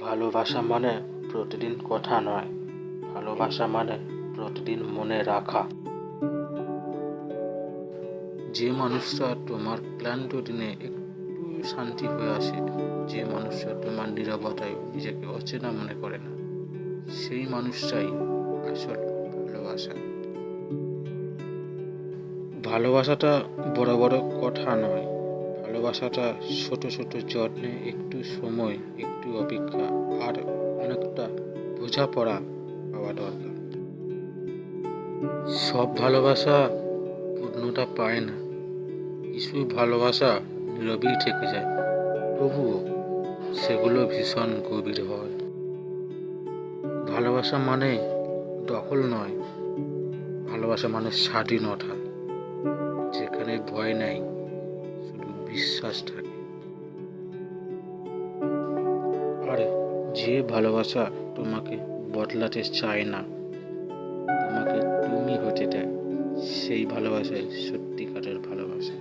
ভালোবাসা মানে প্রতিদিন কথা নয়, ভালোবাসা মানে প্রতিদিন মনে রাখা। যে মানুষটা তোমার ক্লান্ত দিনে একটু শান্তি হয়ে আসে, যে মানুষটা তোমার নীরবতায় নিজেকে অচেনা মনে করে না, সেই মানুষটাই আসল ভালোবাসা। ভালোবাসাটা বড় বড় কথা নয়, ভালোবাসাটা ছোট ছোট যত্নে, একটু সময়, একটু অপেক্ষা আর অনেকটা বোঝাপড়া পাওয়া দরকার। সব ভালোবাসা পূর্ণতা পায় না, কিছু ভালোবাসা নীরবেই থেকে যায়, তবুও সেগুলো ভীষণ গভীর হয়। ভালোবাসা মানে দখল নয়, ভালোবাসা মানে স্বাধীনতা, যেখানে ভয় নাই, শুধু বিশ্বাস থাকে। আর যে ভালোবাসা তোমাকে বদলাতে চায় না, তোমাকে তুমি হতে দেয়, সেই ভালোবাসাই সত্যিকারের ভালোবাসা।